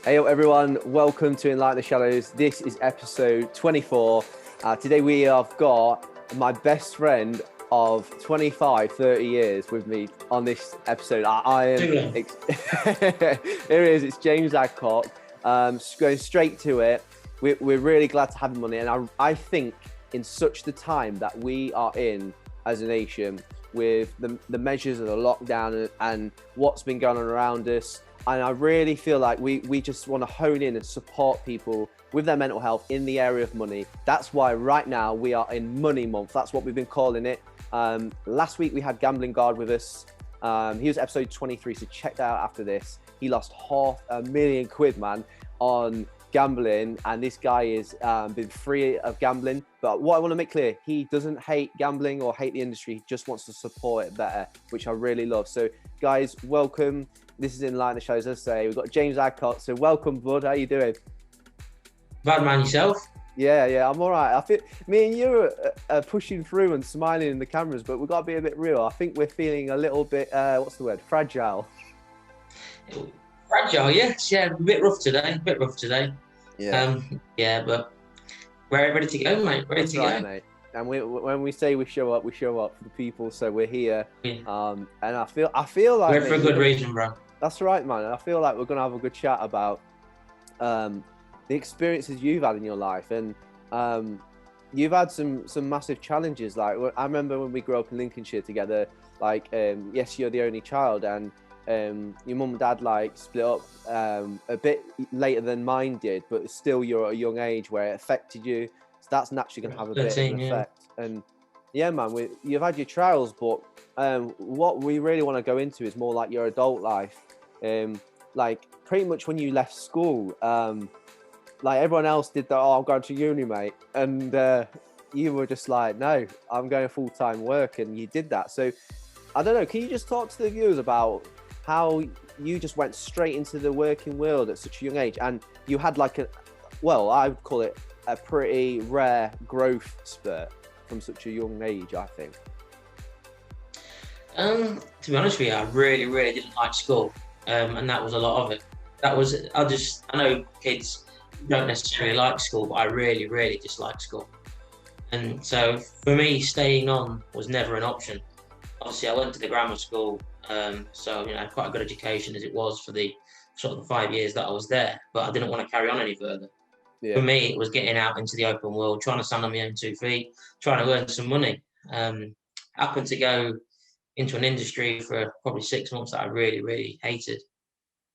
Hey everyone, welcome to Enlighten the Shadows. This is episode 24. Today we have got my best friend of 25, 30 years with me on this episode. Here it is, it's James Adcock. Going straight to it, we're really glad to have him on here. And I think in such the time that we are in as a nation with the measures of the lockdown and what's been going on around us, and I really feel like we just want to hone in and support people with their mental health in the area of money. That's why right now we are in Money Month. That's what we've been calling it. Last week we had Gambling Guard with us. He was episode 23, so check that out after this. He lost £500,000, man, on gambling, and this guy is been free of gambling. But what I want to make clear, he doesn't hate gambling or hate the industry. He just wants to support it better, which I really love. So guys, welcome. This is Enlighten the Shadows, as I say. We've got James Adcock. So welcome, bud. How you doing? Bad man, yourself? Yeah, I'm all right. I feel me and you are pushing through and smiling in the cameras, but we've got to be a bit real. I think we're feeling a little bit, what's the word? Fragile. Fragile, yes. Yeah, a bit rough today. Yeah. But we're ready to go, mate. Ready to go. Mate. And when we say we show up for the people. So we're here. Yeah. And I feel like we're for a good reason, bro. That's right, man. And I feel like we're going to have a good chat about the experiences you've had in your life. And you've had some massive challenges. Like, I remember when we grew up in Lincolnshire together, like, yes, you're the only child. And your mum and dad, like, split up a bit later than mine did. But still, you're at a young age where it affected you. So that's naturally going to have a bit of an effect. And yeah, man, you've had your trials. But what we really want to go into is more like your adult life. Like pretty much when you left school, like everyone else did that, I'm going to uni, mate, and you were just like, no, I'm going full-time work, and you did that. So I don't know, can you just talk to the viewers about how you just went straight into the working world at such a young age, and you had like I would call it a pretty rare growth spurt from such a young age, I think? To be honest with you, I really didn't like school. And that was a lot of it. I know kids don't necessarily like school, but I really dislike school. And so for me, staying on was never an option. Obviously, I went to the grammar school, so quite a good education as it was for the sort of 5 years that I was there, but I didn't want to carry on any further. Yeah. For me, it was getting out into the open world, trying to stand on my own 2 feet, trying to earn some money. Happened to go into an industry for probably 6 months that I really hated.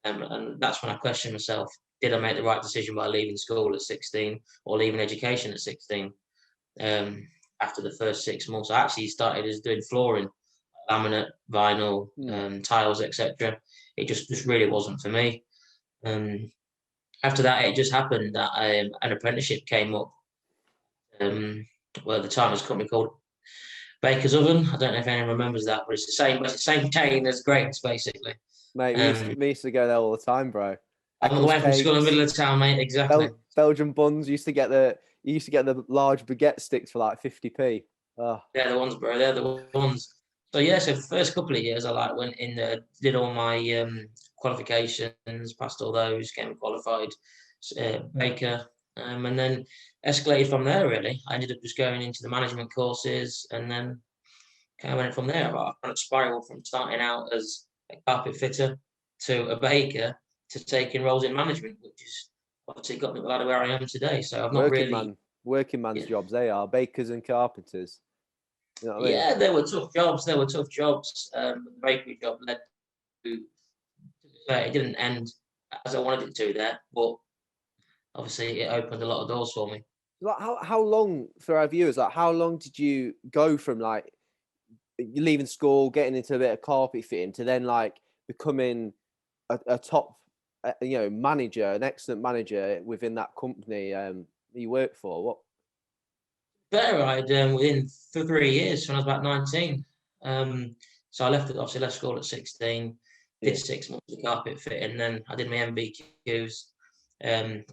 And that's when I questioned myself, did I make the right decision by leaving school at 16 or leaving education at 16? After the first 6 months, I actually started as doing flooring, laminate, vinyl, tiles, etc. It just really wasn't for me. After that, it just happened that an apprenticeship came up. The time was a company called Baker's Oven. I don't know if anyone remembers that, but it's the same chain as Greggs, basically. Mate, we used to go there all the time, bro. I'm away from school in the middle of town, mate. Exactly. Belgian buns. You used to get the large baguette sticks for like 50p. Oh. They're the ones, bro. They're the ones. So yeah, so the first couple of years, I went in there, did all my qualifications, passed all those, became qualified baker, and then escalated from there. Really, I ended up just going into the management courses, and then kind of went from there. I kind of spiraled from starting out as a carpet fitter to a baker to taking roles in management, which is obviously got me where I am today. So I've not working man's jobs. They are bakers and carpenters. You know what I mean? Yeah, there were tough jobs. The bakery job led to it didn't end as I wanted it to there, but obviously it opened a lot of doors for me. Like how long for our viewers? Like how long did you go from like leaving school, getting into a bit of carpet fitting, to then like becoming a top, manager, an excellent manager within that company you work for? What? Better, I'd within 3 years when I was about 19. So I left school at 16, did 6 months of carpet fitting, and then I did my MBQs,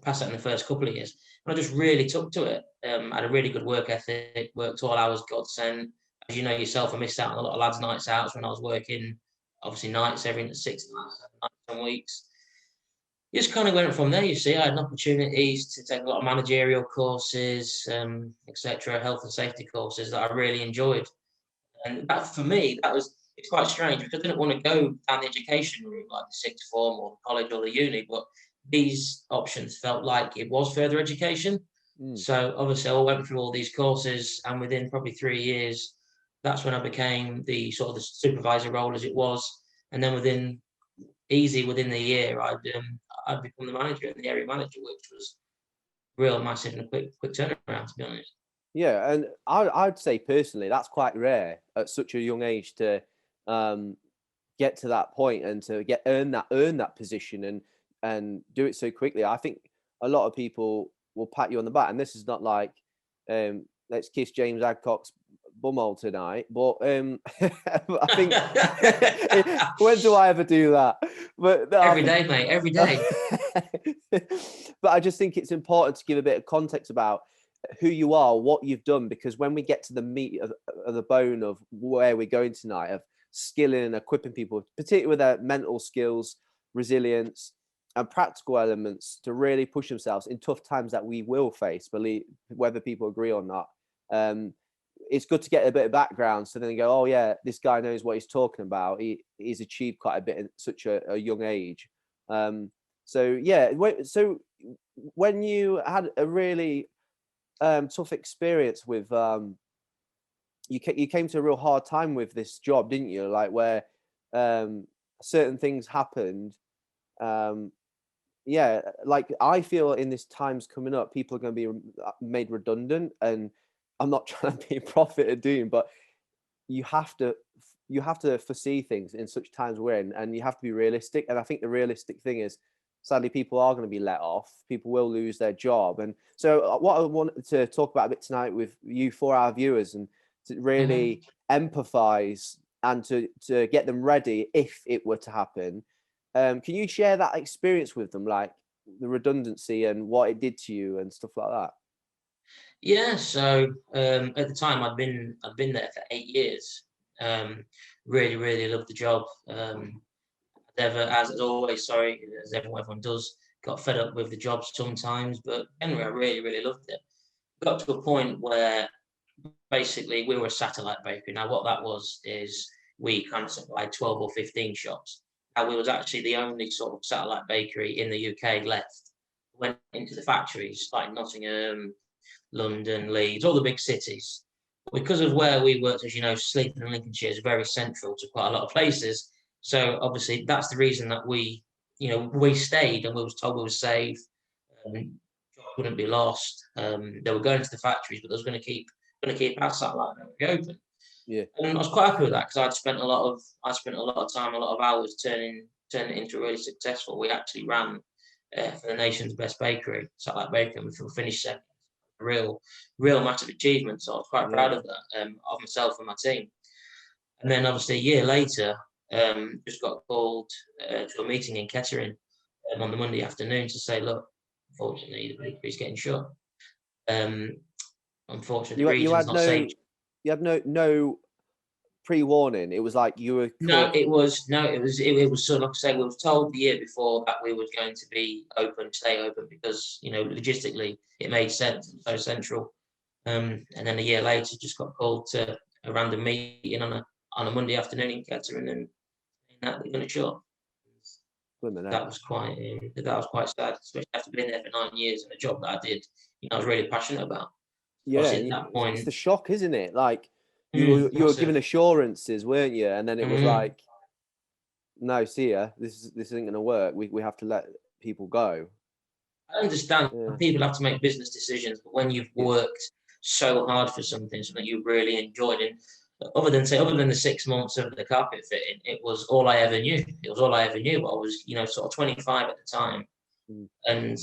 passed that in the first couple of years. And I just really took to it. I had a really good work ethic, worked all hours God sent. As you know yourself, I missed out on a lot of lads' nights out when I was working, obviously nights every 6 nights, 7 weeks. just kind of went from there. You see, I had opportunities to take a lot of managerial courses, etc., health and safety courses that I really enjoyed. And that, for me, it's quite strange because I didn't want to go down the education route like the sixth form or the college or the uni, but these options felt like it was further education. Mm. So obviously, I went through all these courses, and within probably 3 years, that's when I became the sort of the supervisor role as it was. And then within the year, I'd become the manager and the area manager, which was real massive and a quick turnaround, to be honest. Yeah, and I'd say personally that's quite rare at such a young age to get to that point and to earn that position and do it so quickly. I think a lot of people will pat you on the back, and this is not like let's kiss James Adcock's bumhole tonight, but I think when do I ever do that? But no, Every day, mate, every day. But I just think it's important to give a bit of context about who you are, what you've done, because when we get to the meat of the bone of where we're going tonight, of skilling and equipping people, particularly with their mental skills, resilience, and practical elements to really push themselves in tough times that we will face, believe whether people agree or not. It's good to get a bit of background so then they go, oh yeah, this guy knows what he's talking about. He's achieved quite a bit at such a young age. So yeah, so when you had a really tough experience with you came to a real hard time with this job, didn't you? Like where certain things happened. Yeah, like I feel in this times coming up, people are going to be made redundant, and I'm not trying to be a prophet of doom, but you have to foresee things in such times we're in, and you have to be realistic. And I think the realistic thing is, sadly, people are going to be let off. People will lose their job. And so, what I wanted to talk about a bit tonight with you for our viewers, and to really empathize and to get them ready if it were to happen. Can you share that experience with them, like the redundancy and what it did to you and stuff like that? Yeah, so at the time I'd been there for 8 years. Really, really loved the job. As always, sorry, as everyone does, got fed up with the job sometimes, but anyway, I really, really loved it. Got to a point where basically we were a satellite bakery. Now, what that was is we kind of supplied 12 or 15 shops. And we was actually the only sort of satellite bakery in the UK left. Went into the factories like Nottingham, London, Leeds, all the big cities. Because of where we worked, as you know, Sleaford and Lincolnshire is very central to quite a lot of places. So obviously that's the reason that we stayed, and we was told we were safe, jobs wouldn't be lost. They were going to the factories, but they was going to keep our satellite network open. Yeah. And I was quite happy with that because I spent a lot of time, a lot of hours turning it into really successful. We actually ran for the nation's best bakery, satellite bakery, and we finished second. Real massive achievement. So I was quite proud of that, of myself and my team. And then obviously a year later, just got called to a meeting in Kettering on the Monday afternoon to say, look, unfortunately the bakery's getting shut. Unfortunately, the You region's had not safe. no pre-warning. It was like you were No, caught. it was so, like I say, we were told the year before that we were going to be open, stay open, because logistically it made sense, so central. And then a year later, just got called to a random meeting on a Monday afternoon in Kettering, and that they're going to shut. That was quite sad, especially after being there for 9 years in a job that I did, I was really passionate about. Yeah, Obviously, at that it's the point, shock, isn't it? Like you were given massive. assurances, weren't you? And then it was Mm. like, no, see ya, this isn't going to work. We have to let people go. I understand Yeah, people have to make business decisions, but when you've yeah, worked so hard for something you really enjoyed, and other than the 6 months of the carpet fitting, it was all I ever knew. It was all I ever knew. But I was, sort of 25 at the time, mm, and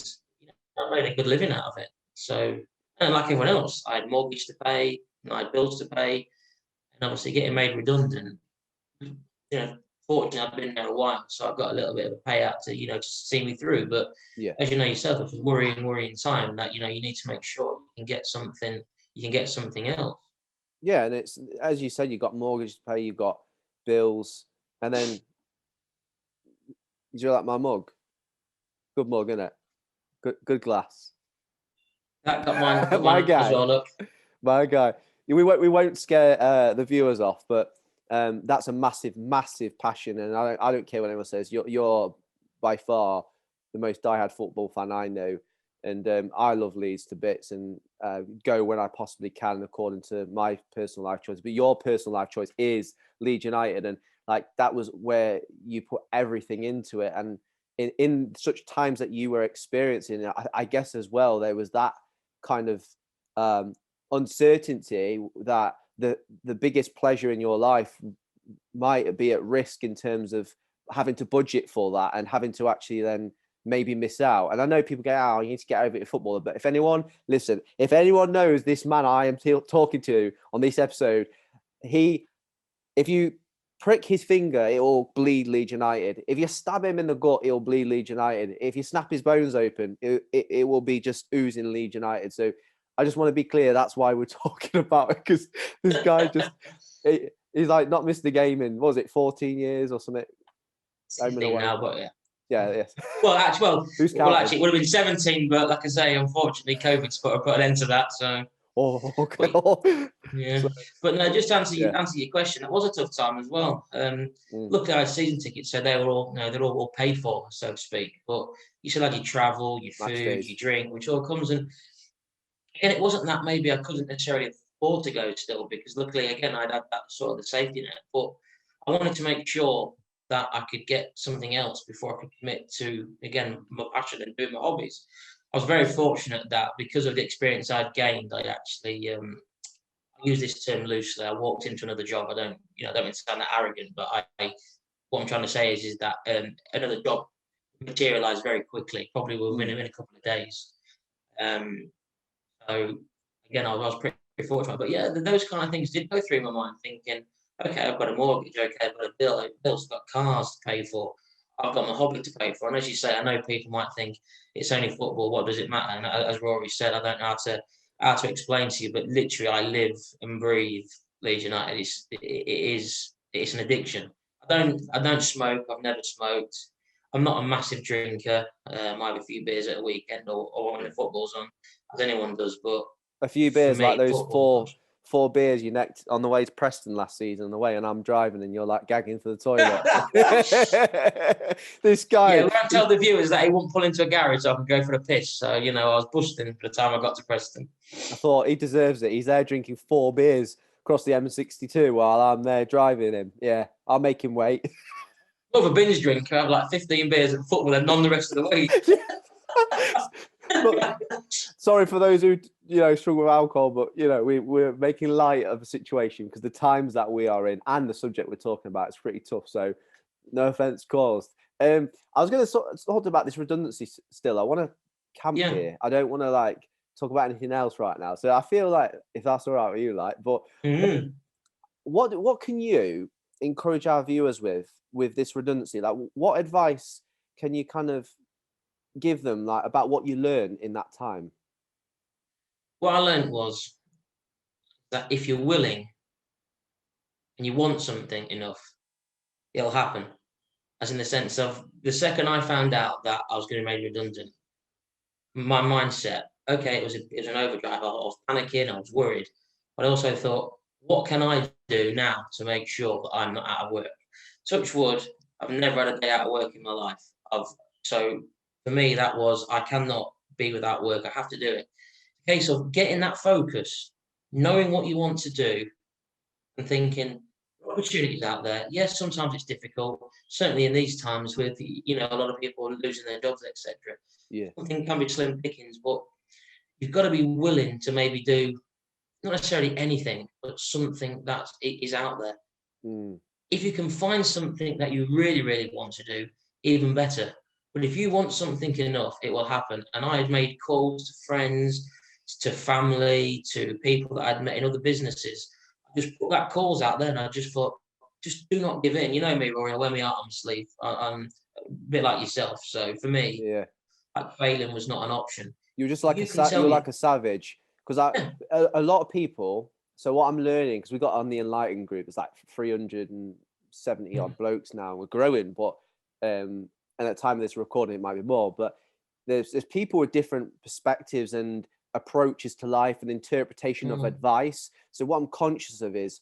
I made a good living out of it. So, and like everyone else, I had mortgage to pay, and I had bills to pay, and obviously getting made redundant. Fortunately, I've been there a while, so I've got a little bit of a payout to just see me through. But yeah, as you know yourself, it's a worrying time that you need to make sure you can get something, else. yeah. And it's as you said, you've got mortgage to pay, you've got bills, and then do you like my mug? Good mug, isn't it? Good glass. That got mine, My as guy. well, look. My guy. We won't scare the viewers off, but that's a massive passion, and I don't care what anyone says. You're by far the most diehard football fan I know, and I love Leeds to bits and go when I possibly can according to my personal life choice. But your personal life choice is Leeds United, and like that was where you put everything into it, and in such times that you were experiencing, I guess as well there was that kind of uncertainty that the biggest pleasure in your life might be at risk in terms of having to budget for that and having to actually then maybe miss out. And I know people go, "Oh, you need to get over it, footballer." But if anyone knows this man I am talking to on this episode, if you prick his finger, it will bleed Leeds United. If you stab him in the gut, it will bleed Leeds United. If you snap his bones open, it will be just oozing Leeds United. So I just want to be clear. That's why we're talking about it, because this guy he's like not missed the game in, what was it, 14 years or something? 16 now, but yeah. Yeah, yes. Well, actually, Who's it would have been 17, but like I say, unfortunately, COVID's put an end to that. So. Oh, okay. But, yeah, So, but no, just to answer yeah. your question, it was a tough time as well. Luckily, I had season tickets, so they were all, they're all paid for, so to speak. But you still had your travel, your Match food, days. your drink, which all comes. And again, it wasn't that maybe I couldn't necessarily afford to go still, because luckily, again, I'd had that sort of the safety net. But I wanted to make sure that I could get something else before I could commit to, again, my passion and doing my hobbies. I was very fortunate that because of the experience I'd gained, I actually, I use this term loosely, I walked into another job. I don't mean to sound that arrogant, but what I'm trying to say is that another job materialized very quickly, probably within a couple of days. So again, I was pretty fortunate. But yeah, those kind of things did go through my mind, thinking, okay, I've got a mortgage, okay, I've got a bill, I've got cars to pay for, I've got my hobby to pay for. And as you say, I know people might think it's only football, what does it matter? And as Rory said, I don't know how to explain to you, but literally I live and breathe Leeds United. It's an addiction. I don't smoke, I've never smoked. I'm not a massive drinker. I have a few beers at a weekend or when the football's on, as anyone does, but a few beers, like those football, four beers you necked on the way to Preston last season on the way, and I'm driving and you're like gagging for the toilet. This guy. Yeah, I tell the viewers that he won't pull into a garage so I can go for a piss. So, I was busting by the time I got to Preston. I thought he deserves it. He's there drinking 4 beers across the M62 while I'm there driving him. Yeah, I'll make him wait. Well, a binge drinker, I have like 15 beers at football and none the rest of the week. Look, sorry for those who struggle with alcohol, but we're making light of the situation because the times that we are in and the subject we're talking about is pretty tough. So, no offense caused. I was going to talk about this redundancy still. I want to camp here. I don't want to talk about anything else right now. So I feel like if that's all right with you, but what can you encourage our viewers with this redundancy? Like, what advice can you kind of give them about what you learned in that time? What I learned was that if you're willing and you want something enough, it'll happen. As in the sense of the second I found out that I was going to be made redundant, my mindset, okay, it was an overdrive. I was panicking, I was worried, but I also thought, what can I do now to make sure that I'm not out of work? Touch wood, I've never had a day out of work in my life. So for me, that was, I cannot be without work. I have to do it. A case of getting that focus, knowing what you want to do, and thinking, opportunities out there. Yes, sometimes it's difficult. Certainly in these times with a lot of people losing their jobs, etc. Yeah, Something can be slim pickings, but you've got to be willing to maybe do not necessarily anything, but something that is out there. If you can find something that you really, really want to do, even better. But if you want something enough, it will happen. And I had made calls to friends, to family, to people that I'd met in other businesses. I just put that calls out there, and I just thought, just do not give in. You know me, Rory, I wear my heart on my sleeve. I'm a bit like yourself. So for me, failing was not an option. You're just like like a savage. Because a lot of people. So what I'm learning, because we got on the ENLIGHTEN group, it's like 370 odd blokes now. We're growing, but and at the time of this recording, it might be more. But there's people with different perspectives and approaches to life and interpretation of advice. So what I'm conscious of is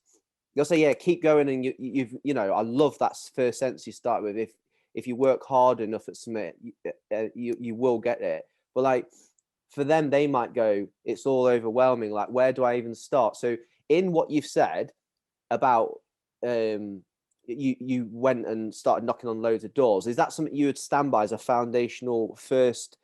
they'll say, yeah, keep going, and I love that first sentence you start with. If you work hard enough at something, you will get it. But like for them, they might go, it's all overwhelming. Like, where do I even start? So in what you've said about you went and started knocking on loads of doors, is that something you would stand by as a foundational first,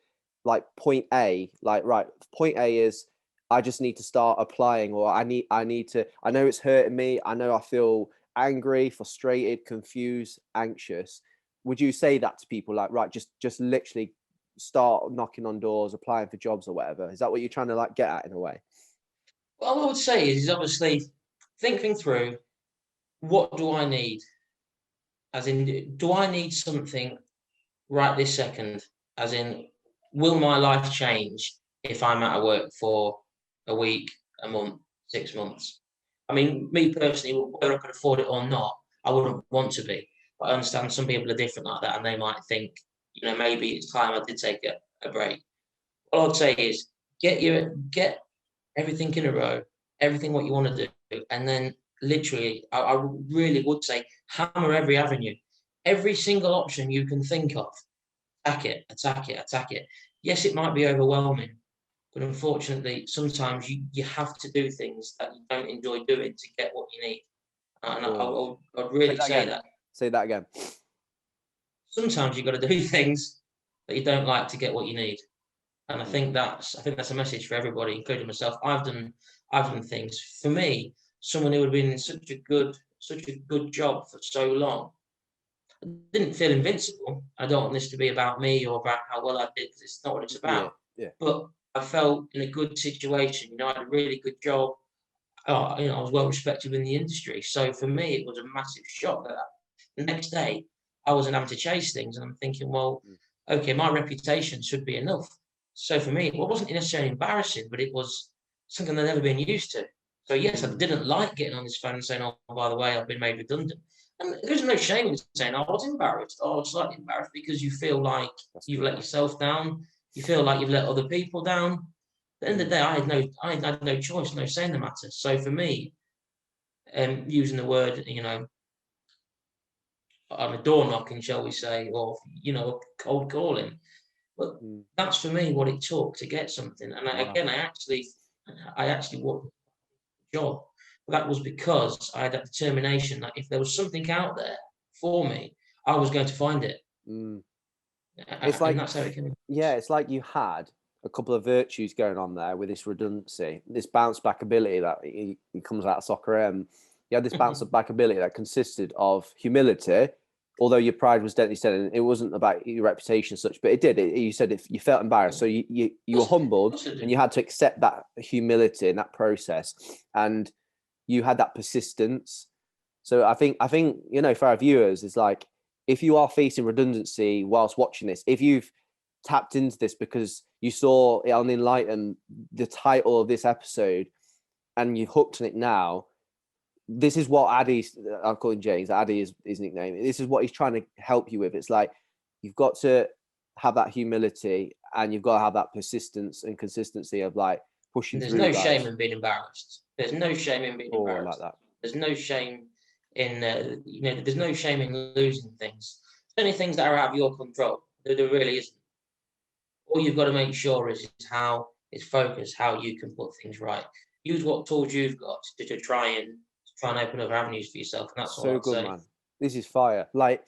like point A? Like, right, point A is I just need to start applying, or I need to, I know it's hurting me, I know I feel angry, frustrated, confused, anxious. Would you say that to people, like, right, just literally start knocking on doors, applying for jobs or whatever? Is that what you're trying to like get at in a way? What I would say is obviously thinking through, what do I need? As in, do I need something right this second? As in, will my life change if I'm out of work for a week, a month, 6 months? I mean, me personally, whether I can afford it or not, I wouldn't want to be. But I understand some people are different like that, and they might think, maybe it's time I did take a break. All I'd say is get everything in a row, everything what you want to do, and then literally, I really would say hammer every avenue, every single option you can think of. Attack it, attack it, attack it. Yes, it might be overwhelming, but unfortunately, sometimes you have to do things that you don't enjoy doing to get what you need. And I'd really say that. Say that again. Sometimes you've got to do things that you don't like to get what you need. And I think that's a message for everybody, including myself. I've done things. For me, someone who had been in such a good job for so long, I didn't feel invincible. I don't want this to be about me or about how well I did, because it's not what it's about. Yeah. But I felt in a good situation. I had a really good job. I was well respected in the industry. So for me, it was a massive shock that the next day I wasn't having to chase things, and I'm thinking, well, okay, my reputation should be enough. So for me, it wasn't necessarily embarrassing, but it was something I'd never been used to. So yes, I didn't like getting on this phone and saying, "Oh, by the way, I've been made redundant." And there's no shame in saying, "I was embarrassed." I was slightly embarrassed because you feel like you've let yourself down. You feel like you've let other people down. At the end of the day, I had no choice, no say in the matter. So for me, using the word, on a door knocking, shall we say, or cold calling. But that's for me what it took to get something. And I actually worked a job. But that was because I had that determination that if there was something out there for me, I was going to find it. It's like, and that's how it came. Yeah, it's like you had a couple of virtues going on there with this redundancy, this bounce back ability that he comes out of soccer. You had this bounce back ability that consisted of humility, although your pride was deadly set, and it wasn't about your reputation as such, but it did. You said if you felt embarrassed, so you were humbled, and you had to accept that humility in that process, and you had that persistence. So I think for our viewers, it's like, if you are facing redundancy whilst watching this, if you've tapped into this because you saw it on Enlighten, the title of this episode, and you hooked on it now, this is what Addy's, I'm calling James, Addy is his nickname. This is what he's trying to help you with. It's like, you've got to have that humility, and you've got to have that persistence and consistency of like pushing There's through. no shame in being embarrassed. There's no shame in being embarrassed. Like that. There's no shame in, there's no shame in losing things. There's only things that are out of your control. There really isn't. All you've got to make sure is how it's focused, how you can put things right. Use what tools you've got to try and open other avenues for yourself. And that's so what good, I'd say. man. This is fire. Like,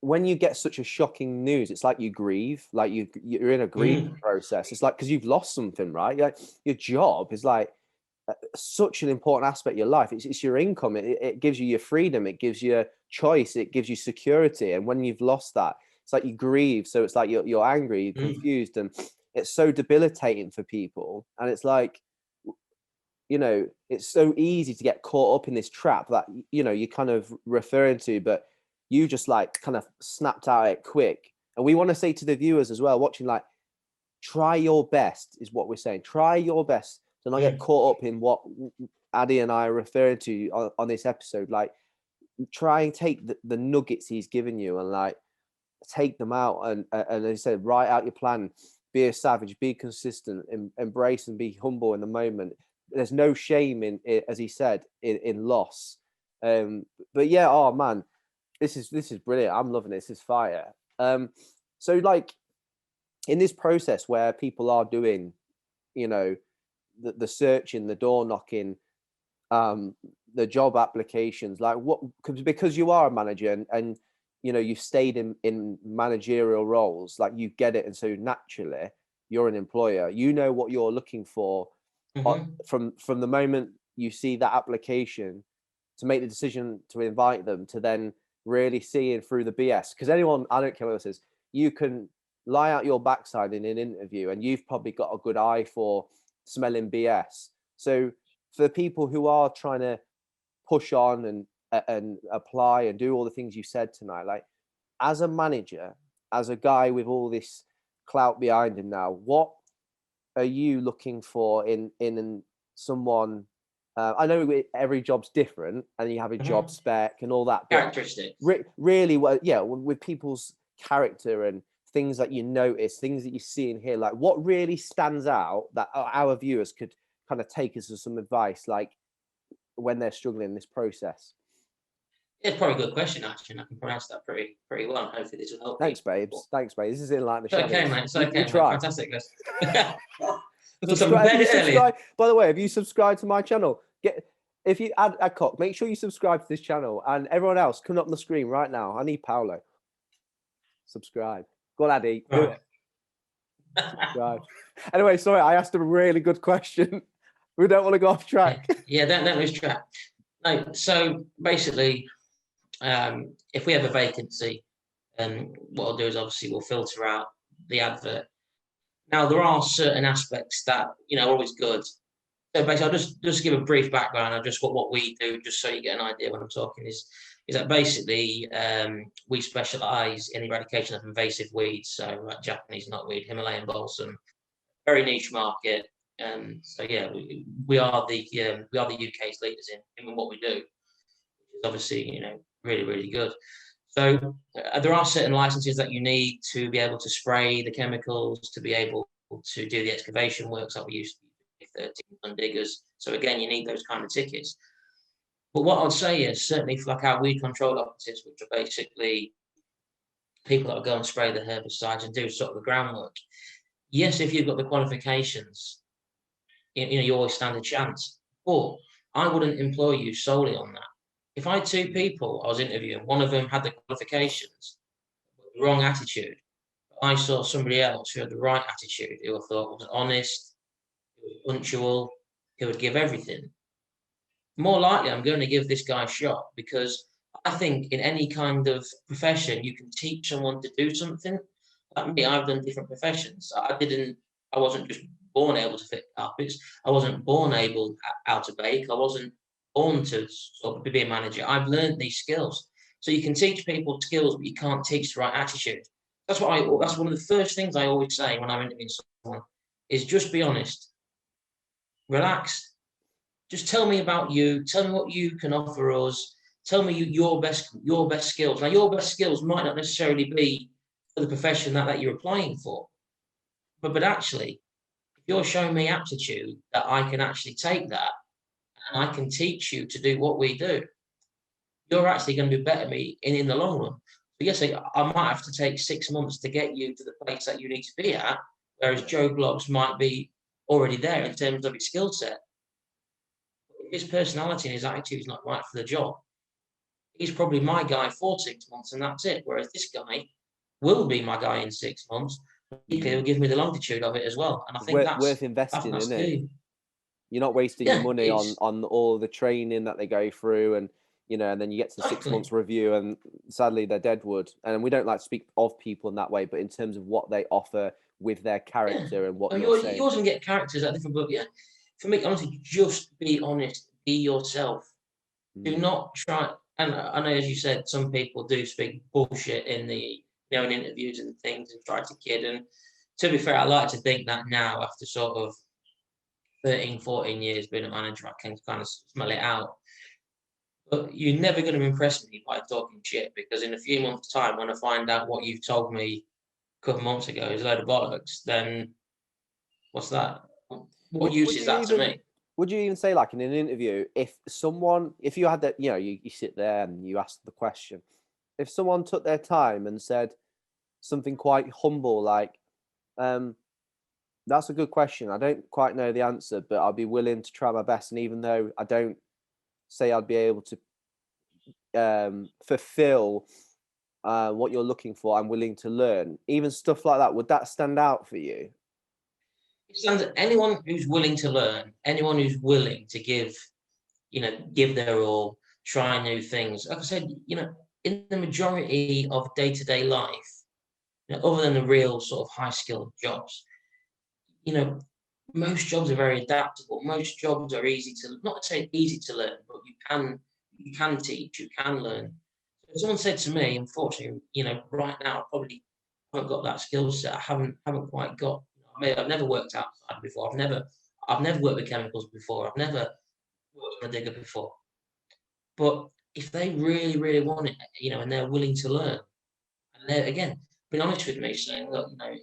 when you get such a shocking news, it's like you grieve, like you're in a grieving process. It's like, because you've lost something, right? Like, your job is like such an important aspect of your life. It's your income. It gives you your freedom. It gives you choice. It gives you security. And when you've lost that, it's like you grieve. So it's like you're angry, you're confused, and it's so debilitating for people. And it's like, it's so easy to get caught up in this trap that you're kind of referring to, but you just like kind of snapped out it quick. And we want to say to the viewers as well watching, like, try your best is what we're saying. Try your best to not get caught up in what Addy and I are referring to on this episode. Like, try and take the nuggets he's given you, and like take them out and they said, write out your plan, be a savage, be consistent, embrace and be humble in the moment. There's no shame in it, as he said, in loss. But yeah, oh man, this is brilliant. I'm loving it. This is fire. So like in this process where people are doing, you know, the searching, the door knocking, the job applications, like what, because you are a manager and you know you've stayed in managerial roles, like you get it, and so naturally you're an employer, you know what you're looking for. From the moment you see that application to make the decision to invite them, to then really seeing through the BS. Because anyone, I don't care what this is, you can lie out your backside in an interview and you've probably got a good eye for smelling BS. So for people who are trying to push on and apply and do all the things you said tonight, like as a manager, as a guy with all this clout behind him now, what are you looking for in someone? I know every job's different and you have a job spec and all that, but characteristics. Really, well, yeah, with people's character and things that you notice, things that you see and hear, like what really stands out that our viewers could kind of take as some advice, like when they're struggling in this process? It's probably a good question, actually, and I can pronounce that pretty well. Hopefully this will help. Thanks, babes. Thanks, babes. This is Enlighten the Shadows. Okay, mate. It's okay, mate. Try. Fantastic. Subscribe. By the way, have you subscribed to my channel? If you add Adcock, make sure you subscribe to this channel, and everyone else coming up on the screen right now. I need Paolo. Subscribe. Go on, Addy. Do it. Subscribe. Anyway, sorry, I asked a really good question. We don't want to go off track. Yeah, don't lose track. No, so basically, if we have a vacancy, what I'll do is obviously we'll filter out the advert. Now, there are certain aspects that, you know, are always good. So basically, I'll just give a brief background of just what we do, just so you get an idea when I'm talking, is that basically we specialise in the eradication of invasive weeds, so like Japanese knotweed, Himalayan balsam, very niche market. So yeah, we are the UK's leaders in what we do, which is obviously, you know, really good. So there are certain licenses that you need to be able to spray the chemicals, to be able to do the excavation works that we use, 13-ton diggers. So again, you need those kind of tickets. But what I'd say is certainly for like our weed control operatives, which are basically people that will go and spray the herbicides and do sort of the groundwork. Yes, if you've got the qualifications, you know, you always stand a chance. But I wouldn't employ you solely on that. If I had two people I was interviewing, one of them had the qualifications, but the wrong attitude. I saw somebody else who had the right attitude, who I thought was honest, who was punctual, who would give everything. More likely, I'm going to give this guy a shot, because I think in any kind of profession, you can teach someone to do something. Like me, I've done different professions. I wasn't just born able to fit carpets. I wasn't born able how to bake. I wasn't born to sort of be a manager. I've learned these skills. So you can teach people skills, but you can't teach the right attitude. That's one of the first things I always say when I'm interviewing someone, is just be honest, relax. Just tell me about you. Tell me what you can offer us. Tell me your best skills. Now, your best skills might not necessarily be for the profession that you're applying for, but actually, if you're showing me aptitude, that I can actually take that and I can teach you to do what we do, you're actually going to be better me in the long run. So yes, I might have to take 6 months to get you to the place that you need to be at, whereas Joe Bloggs might be already there in terms of his skill set. His personality and his attitude is not right for the job. He's probably my guy for 6 months and that's it. Whereas this guy will be my guy in 6 months. He'll give me the longitude of it as well. And I think that's worth investing in it. You're not wasting your money on all the training that they go through, and you know, and then you get to the 6 months review and sadly they're deadwood. And we don't like to speak of people in that way, but in terms of what they offer with their character and what you're saying. You always get characters at different, but yeah, for me, honestly, just be honest, be yourself. Do not try. And I know, as you said, some people do speak bullshit in in interviews and things and try to kid. And to be fair, I like to think that now, after sort of 13, 14 years being a manager, I can kind of smell it out. But you're never going to impress me by talking shit, because in a few months' time, when I find out what you've told me a couple of months ago is a load of bollocks, then what's that? What use Would is you that to even me? would you even say, like, in an interview, if you had that, you sit there and you ask the question, if someone took their time and said something quite humble, like, that's a good question, I don't quite know the answer, but I'll be willing to try my best, and even though I don't say I'd be able to fulfill what you're looking for, I'm willing to learn, even stuff like that, would that stand out for you? Anyone who's willing to learn, anyone who's willing to give their all, try new things. Like I said, in the majority of day-to-day life, other than the real sort of high-skilled jobs, most jobs are very adaptable. Most jobs are not to say easy to learn, but you can teach, you can learn. If someone said to me, unfortunately, right now I probably haven't got that skill set. I haven't quite got. I've never worked outside before. I've never worked with chemicals before. I've never worked on a digger before. But if they really, really want it, and they're willing to learn, and they're, again, being honest with me, saying, look, I'm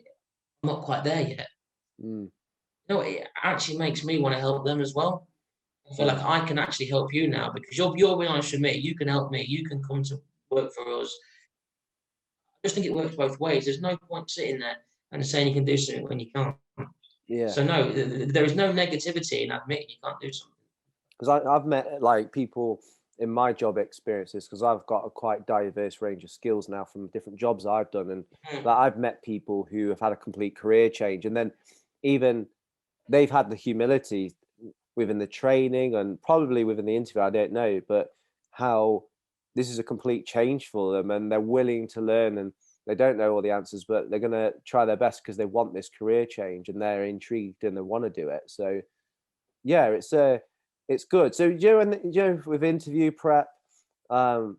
not quite there yet. Mm. It actually makes me want to help them as well. I feel Mm. like I can actually help you now, because you're being honest with me. You can help me. You can come to work for us. I just think it works both ways. There's no point sitting there and saying you can do something when you can't. Yeah, So no, there is no negativity in admitting you can't do something. because I've met, like, people in my job experiences, because I've got a quite diverse range of skills now from different jobs I've done, and like, I've met people who have had a complete career change, and then even they've had the humility within the training and probably within the interview, I don't know, but how this is a complete change for them, and they're willing to learn, and they don't know all the answers, but they're going to try their best because they want this career change and they're intrigued and they want to do it. So yeah, it's good. So with interview prep,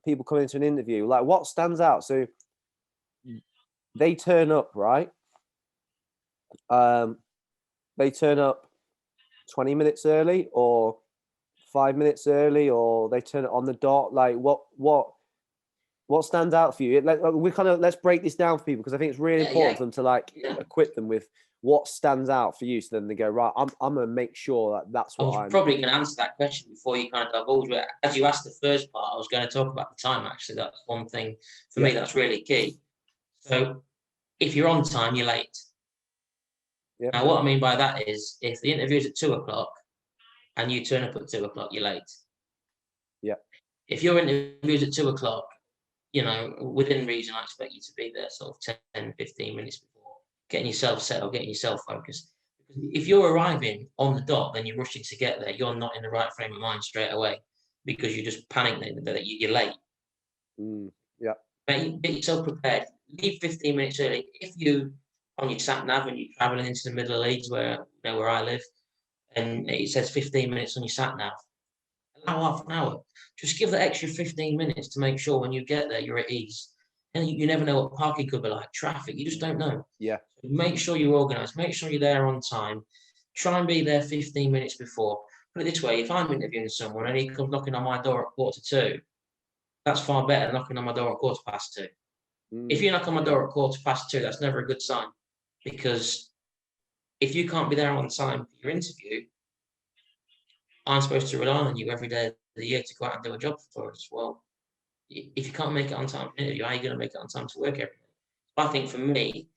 people come into an interview, like, what stands out? So they turn up, right? Um, they turn up 20 minutes early, or 5 minutes early, or they turn it on the dot. Like, what stands out for you? Let's break this down for people, because I think it's really important for them to, like, equip them with what stands out for you, so then they go, right, I'm gonna make sure that that's I what was I'm. probably going to answer that question before you kind of divulge it. As you asked the first part, I was going to talk about the time. Actually, that's one thing for me that's really key. So if you're on time, you're late. Yeah. Now, what I mean by that is, if the interview is at 2 o'clock and you turn up at 2 o'clock, you're late. Yeah. If your interview is at 2 o'clock, within reason, I expect you to be there sort of 10, 15 minutes before, getting yourself settled, getting yourself focused. Because if you're arriving on the dot, then you're rushing to get there, you're not in the right frame of mind straight away, because you're just panicking that you're late. Yeah. Get yourself prepared. Leave 15 minutes early. If you, on your sat nav, and you're traveling into the middle of Leeds, where I live, and it says 15 minutes on your sat nav, allow half an hour. Just give that extra 15 minutes to make sure when you get there, you're at ease. And you never know what parking could be like, traffic, you just don't know. Yeah. So make sure you're organised, make sure you're there on time. Try and be there 15 minutes before. Put it this way, if I'm interviewing someone and he comes knocking on my door at 1:45, that's far better than knocking on my door at 2:15. If you knock on my door at 2:15, that's never a good sign, because if you can't be there on time for your interview, I'm supposed to rely on you every day of the year to go out and do a job for us. Well, if you can't make it on time for an interview, how are you going to make it on time to work every day? I think for me,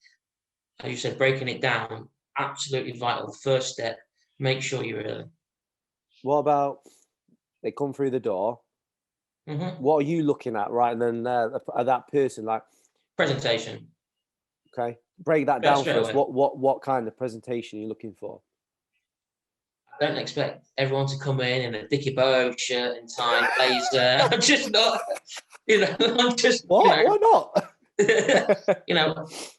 as you said, breaking it down, absolutely vital. First step, make sure you're early. What about they come through the door? What are you looking at, right? And then that person, like, presentation. Okay, break that down for us. Away. What kind of presentation are you looking for? I don't expect everyone to come in a Dickie Bow shirt and tie, blazer. I'm just not, I'm just. What? Why not?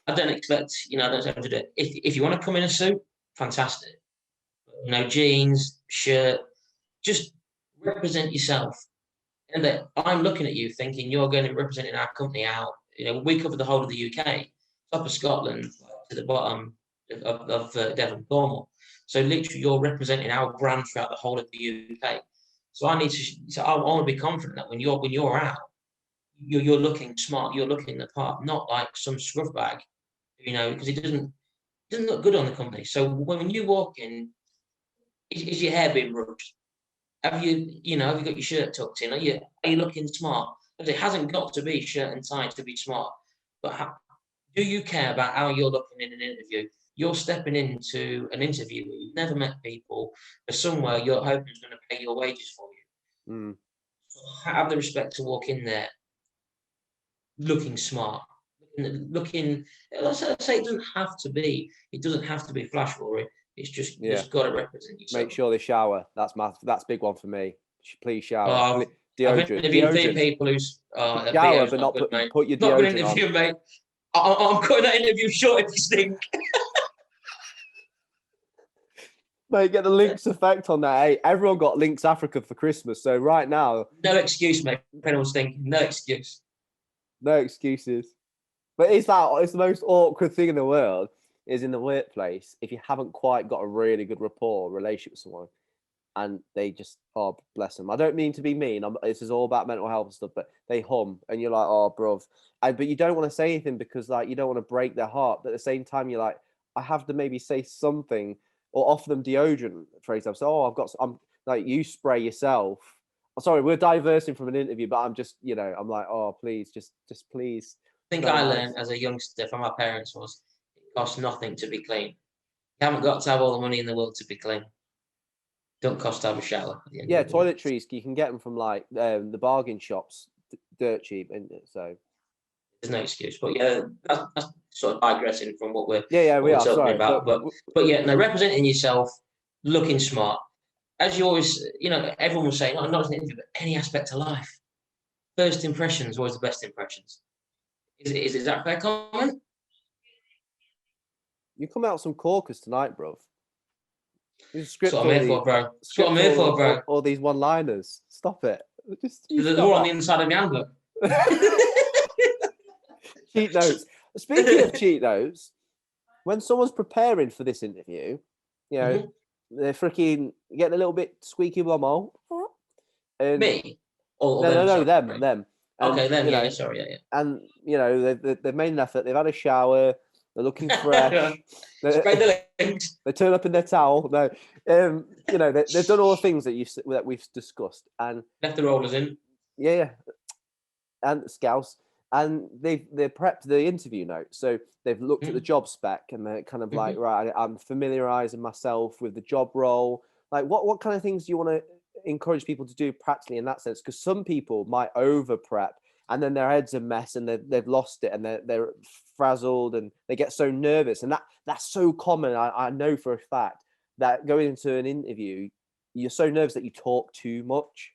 I don't expect, I don't expect to do it. If you want to come in a suit, fantastic. Jeans, shirt, just represent yourself. And that I'm looking at you thinking you're going to be representing our company out. We cover the whole of the UK, top of Scotland to the bottom of Devon, Cornwall. So literally, you're representing our brand throughout the whole of the UK. So I need to. So I want to be confident that when you're out, you're looking smart, you're looking the part, not like some scruff bag, because it doesn't look good on the company. So when you walk in, is your hair being brushed? Have you got your shirt tucked in? Are you looking smart? Because it hasn't got to be shirt and tie to be smart. But do you care about how you're looking in an interview? You're stepping into an interview where you've never met people, or somewhere you're hoping is going to pay your wages for you. Mm. So have the respect to walk in there looking smart, looking. Let's say it doesn't have to be. It doesn't have to be flash, Rory. It's just got to represent yourself. Make sure they shower. That's a big one for me. Please shower. Oh, I've Deodorant. interviewed people who's shower, but not not good, mate. put your Not good deodorant interview, on. mate. I'm cutting that interview short if you stink. Mate, get the Lynx effect on that. Hey, everyone got Lynx Africa for Christmas, so right now, No excuse, mate. If anyone's stinking, no excuse. no excuses. But it's the most awkward thing in the world is in the workplace if you haven't quite got a really good rapport relationship with someone, and they just, oh, bless them. I don't mean to be mean. This is all about mental health and stuff, but they hum, and you're like, oh, bruv. But you don't want to say anything because, like, you don't want to break their heart. But at the same time, you're like, I have to maybe say something or offer them deodorant, for example. So, I'm like, you spray yourself. Oh, sorry, we're diversing from an interview, but I'm just, I'm like, oh, please, just please. I think I learned as a youngster from my parents was it costs nothing to be clean. You haven't got to have all the money in the world to be clean. Don't cost to have a shower. At the end of the Toiletries, you can get them from like the bargain shops, dirt cheap, and so there's no excuse. But yeah, that's sort of digressing from what we're we are talking sorry, about. But yeah, no, representing yourself, looking smart, as you always, everyone will say, not as an interview, but any aspect of life. First impressions always the best impressions. Is that a fair comment? you come out some corkers tonight, bro. That's what I'm here for, bro. That's what I'm here for, bro. All these one-liners. Stop it. There's more on the inside of the handbook. Cheat notes. Speaking of cheat notes, when someone's preparing for this interview, they're freaking getting a little bit squeaky bum hole. Me? No, them. And, okay, them. Yeah, sorry, yeah. And they've made an effort. They've had a shower. They're looking fresh. Spray the links. They turn up in their towel. No, they've done all the things that we've discussed and left the rollers in. Yeah, and scouts, and they've prepped the interview notes. So they've looked at the job spec and they're kind of like, right, I'm familiarizing myself with the job role. Like, what kind of things do you want to encourage people to do practically in that sense? Because some people might over prep and then their head's a mess and they've lost it and they're frazzled and they get so nervous. And that's so common. I know for a fact that going into an interview, you're so nervous that you talk too much.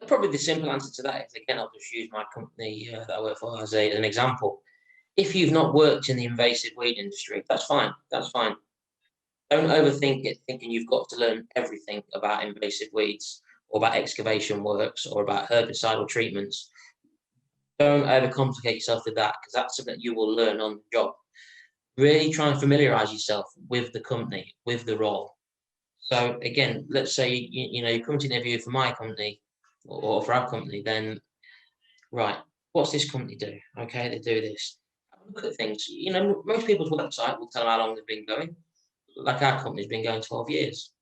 Probably the simple answer to that is, again, I'll just use my company that I work for as an example. If you've not worked in the invasive weed industry, that's fine. That's fine. Don't overthink it, thinking you've got to learn everything about invasive weeds or about excavation works or about herbicidal treatments. Don't overcomplicate yourself with that, because that's something that you will learn on the job. Really try and familiarize yourself with the company, with the role. So again, let's say you come to interview for my company or for our company, then right, what's this company do? Okay, they do this. Look at things. Most people's website will tell them how long they've been going. Like our company's been going 12 years.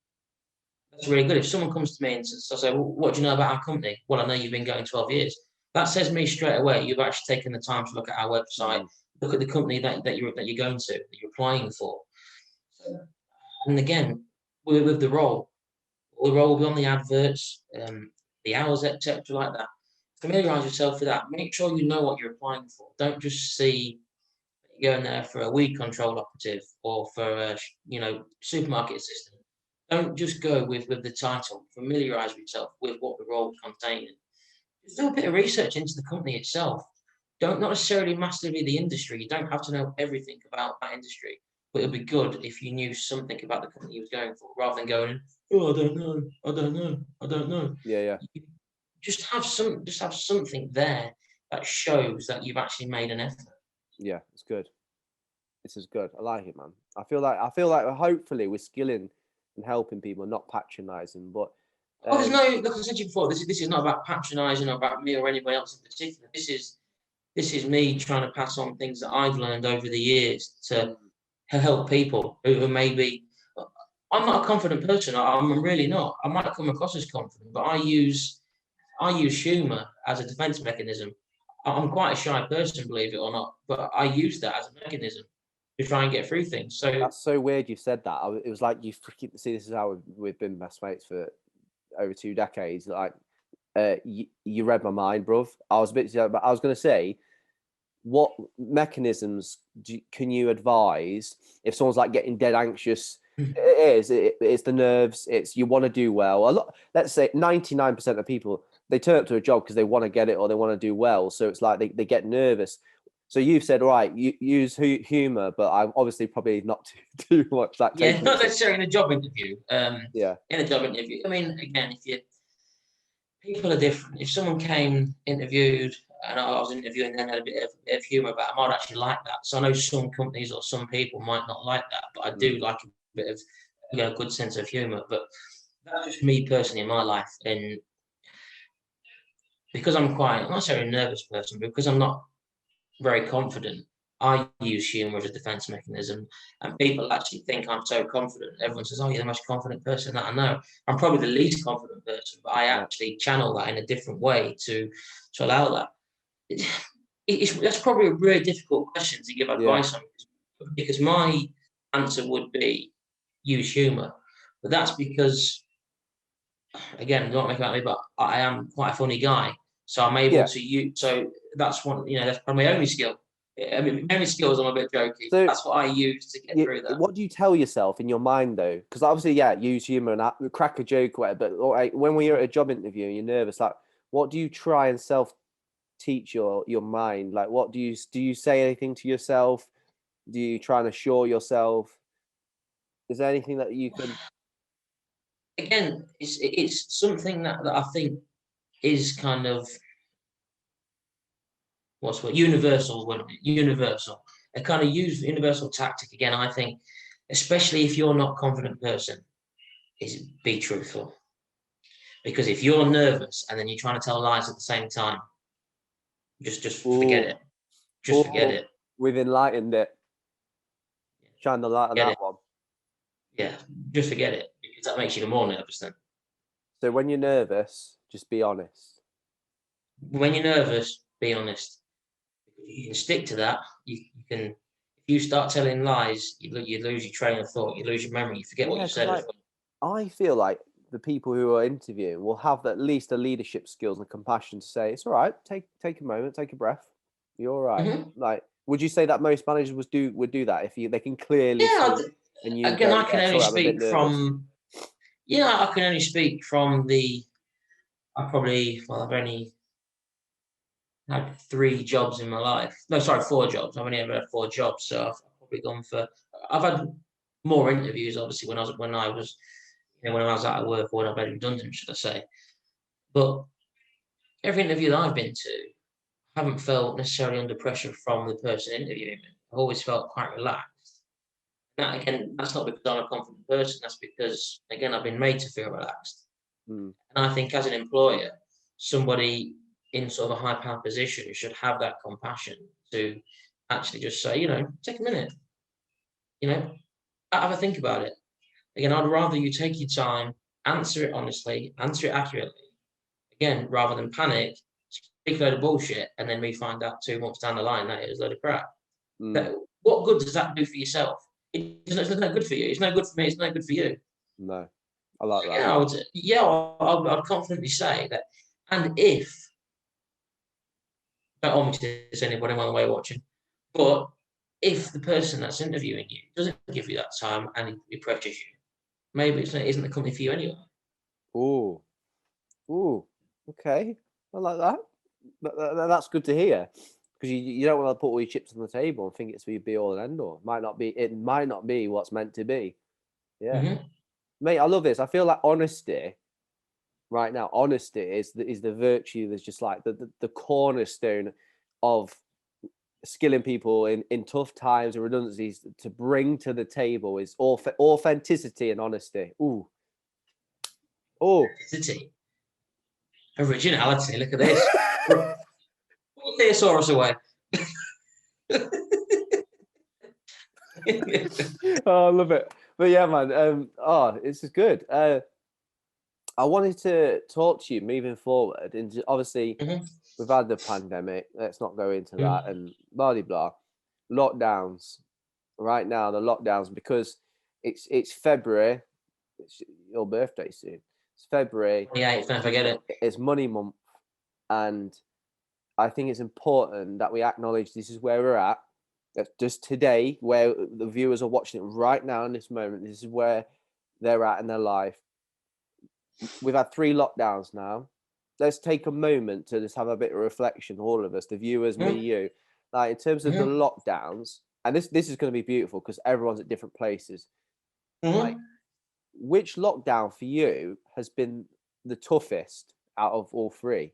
That's really good. If someone comes to me and says, well, what do you know about our company? Well, I know you've been going 12 years. That says me straight away, you've actually taken the time to look at our website, look at the company that you're going to, that you're applying for. And again, with the role will be on the adverts, the hours, etc., like that. Familiarize yourself with that. Make sure you know what you're applying for. Don't just see you're going there for a weed control operative or for a supermarket assistant. Don't just go with the title. Familiarize yourself with what the role contains. Just do a bit of research into the company itself. Not necessarily massively the industry. You don't have to know everything about that industry, but it'd be good if you knew something about the company you was going for, rather than going, oh, I don't know. Yeah. Just have something there that shows that you've actually made an effort. Yeah, it's good. This is good. I like it, man. I feel like hopefully we're skilling and helping people, not patronizing. But Oh, there's no, like I said to you before, this is not about patronising or about me or anyone else in particular. This is me trying to pass on things that I've learned over the years to help people who maybe. I'm not a confident person. I'm really not. I might come across as confident, but I use humour as a defence mechanism. I'm quite a shy person, believe it or not, but I use that as a mechanism to try and get through things. So that's so weird you said that. It was like you freaking see. This is how we've been best mates for over 2 decades. Like, you read my mind, bruv. I was a bit, but I was going to say, what mechanisms can you advise if someone's like getting dead anxious? It's the nerves. It's you want to do well. A lot. Let's say 99% of people, they turn up to a job because they want to get it or they want to do well. So it's like they get nervous. So you've said, right, you use humor, but I'm obviously probably not too much. That yeah, not necessarily in a job interview. Yeah. In a job interview, I mean, again, people are different. If someone came interviewed and I was interviewing and then had a bit of humour about them, I'd actually like that. So I know some companies or some people might not like that, but I do like a bit of good sense of humour. But that's just me personally in my life, and because I'm not necessarily a nervous person, but because I'm not very confident, I use humour as a defence mechanism, and people actually think I'm so confident. Everyone says, "Oh, you're the most confident person that I know." I'm probably the least confident person, but I actually channel that in a different way to allow that. That's probably a really difficult question to give advice on, because my answer would be use humour, but that's because, again, don't make it about me, but I am quite a funny guy, so I'm able to use. So that's one, that's probably my only skill. I mean, my only skill is I'm a bit jokey. So that's what I use to get through that. What do you tell yourself in your mind though? Because obviously, use humor and crack a joke, or whatever. But like, when we're at a job interview and you're nervous, like, what do you try and teach your mind? Like, what do you say anything to yourself? Do you try and assure yourself? Is there anything that you can? Again, it's something that I think is kind of universal, wouldn't it? Universal. A kind of universal tactic. Again, I think, especially if you're not a confident person, is be truthful. Because if you're nervous and then you're trying to tell lies at the same time, just forget it. Just forget it. We've enlightened it. Shine the light on that one. Yeah, just forget it, because that makes you even more nervous then. So when you're nervous, just be honest. When you're nervous, be honest. You can stick to that. You can. If you start telling lies, you lose your train of thought. You lose your memory. You forget what you said. Like, I feel like the people who are interviewing will have at least the leadership skills and compassion to say, "It's all right. Take a moment. Take a breath. You're all right." Mm-hmm. Like, would you say that most managers would do that if they can clearly see? And you again, I can only speak from. I can only speak from the. I've only had 3 jobs in my life. No, sorry, 4 jobs. I've only ever had 4 jobs, so I've probably gone for. I've had more interviews, obviously, when I was out of work or when I've been redundant, should I say? But every interview that I've been to, I haven't felt necessarily under pressure from the person interviewing me. I've always felt quite relaxed. That, again, that's not because I'm a confident person. That's because, again, I've been made to feel relaxed. And I think as an employer, somebody in sort of a high power position should have that compassion to actually just say, take a minute, have a think about it. Again, I'd rather you take your time, answer it honestly, answer it accurately. Again, rather than panic, speak a load of bullshit, and then we find out 2 months down the line that it was a load of crap. What good does that do for yourself? It's not good for you. It's no good for me. It's no good for you. No, I like that. I'd confidently say that. And if, don't want me to say anybody on the way watching, but if the person that's interviewing you doesn't give you that time and he pressures you, maybe it isn't the company for you anyway. Okay, I like that. That's good to hear, because you don't want to put all your chips on the table and think it's the be all and end all. It might not be what's meant to be. Yeah, mate, I love this. I feel like honesty right now. Honesty is the virtue that's just like the cornerstone of skilling people in tough times and redundancies to bring to the table is authenticity and honesty. Oh, Authenticity, originality. Look at this. Put Thesaurus away. oh, I love it. But yeah, man. This is good. I wanted to talk to you moving forward, and obviously we've had the pandemic. Let's not go into that and blah blah blah. Lockdowns right now. The lockdowns because it's February. It's your birthday soon. It's February. 28th, don't forget it. It's money month, and I think it's important that we acknowledge this is where we're at. That's just today, where the viewers are watching it right now in this moment. This is where they're at in their life. We've had 3 lockdowns now. Let's take a moment to just have a bit of reflection, all of us, the viewers, me, you. Like in terms of the lockdowns, and this is going to be beautiful because everyone's at different places. Like, which lockdown for you has been the toughest out of all 3?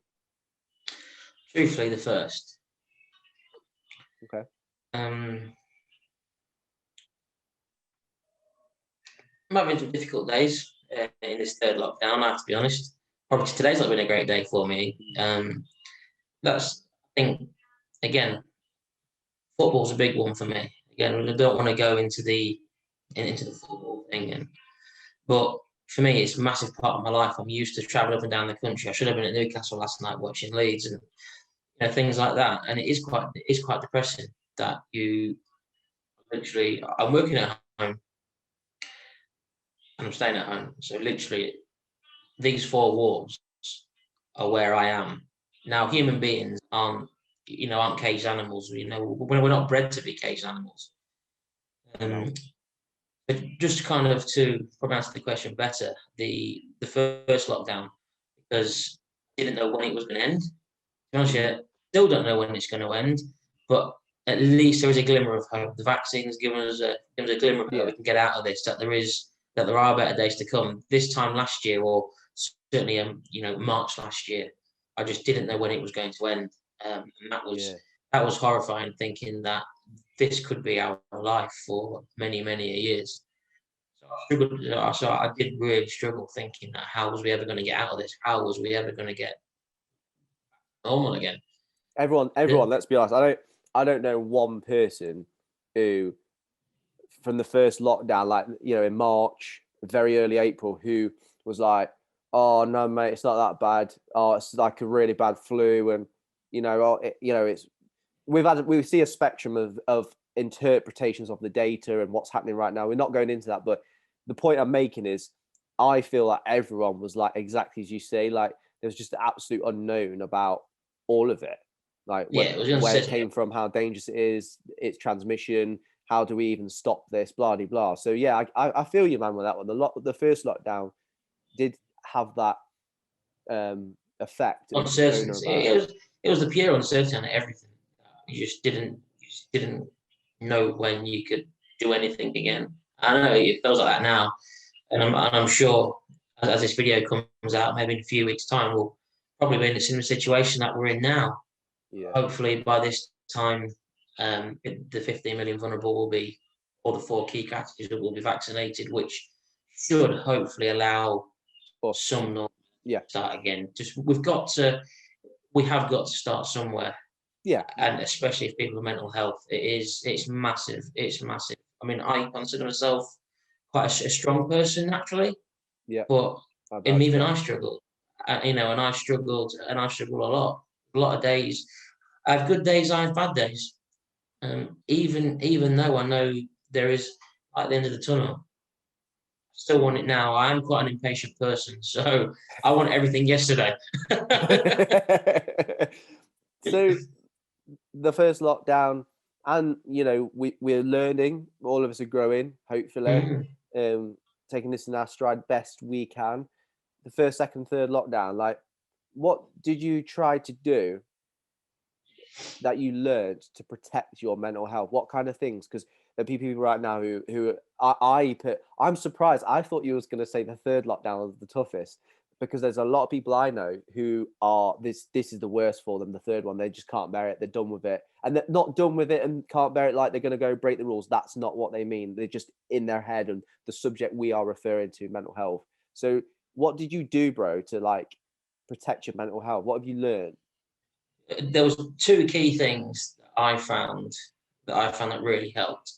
Truthfully, the first. Okay. I'm having some difficult days in this 3rd lockdown, I have to be honest. Probably today's not been a great day for me. That's, I think, again, football's a big one for me. Again, I don't want to go into the football thing, but for me, it's a massive part of my life. I'm used to traveling up and down the country. I should have been at Newcastle last night watching Leeds and things like that. And it is quite depressing that you literally. I'm working at home and I'm staying at home, so literally these 4 walls are where I am now. Human beings aren't caged animals. We're not bred to be caged animals. But just kind of to probably answer the question better, the first lockdown, because I didn't know when it was going to end. To be honest, still don't know when it's going to end, but at least there is a glimmer of hope. The vaccine's given us a glimmer of hope we can get out of this. That there are better days to come. This time last year, or certainly March last year, I just didn't know when it was going to end, and that was horrifying. Thinking that this could be our life for many years. So I did really struggle thinking that how was we ever going to get out of this? How was we ever going to get normal again? Everyone. Let's be honest. I don't know one person who, from the first lockdown, like in March, very early April, who was like, "Oh no, mate, it's not that bad. Oh, it's like a really bad flu," and it's we see a spectrum of interpretations of the data and what's happening right now. We're not going into that, but the point I'm making is, I feel like everyone was like exactly as you say. Like there was just the absolute unknown about all of it. Like where it came from, how dangerous it is, its transmission, how do we even stop this, blah blah blah. So yeah, I feel you, man, with that one. The first lockdown did have that effect. Uncertainty. It was the pure uncertainty on everything. You just didn't know when you could do anything again. I know it feels like that now, and I'm sure as this video comes out, maybe in a few weeks' time, we'll probably be in a similar situation that we're in now. Yeah. Hopefully by this time, the 15 million vulnerable will be, or the 4 key categories will be vaccinated, which should hopefully allow some normal start again. Just we have got to start somewhere. Yeah. And especially if people with mental health, it's massive. It's massive. I mean, I consider myself quite a strong person naturally. Yeah. But even I struggled, and I struggled a lot. A lot of days. I have good days, I have bad days. Even though I know there is at the end of the tunnel, I still want it now. I am quite an impatient person, so I want everything yesterday. So the first lockdown, and we're learning. All of us are growing. Hopefully, taking this in our stride best we can. The first, second, third lockdown, like, what did you try to do that you learned to protect your mental health? What kind of things? Because there are people right now who I'm surprised. I thought you was going to say the third lockdown was the toughest, because there's a lot of people I know who are this is the worst for them. The third one, they just can't bear it. They're done with it, and they're not done with it and can't bear it like they're going to go break the rules. That's not what they mean. They're just in their head, and the subject we are referring to, mental health. So what did you do, bro, to like protect your mental health? What have you learned? There was two key things that I found that really helped.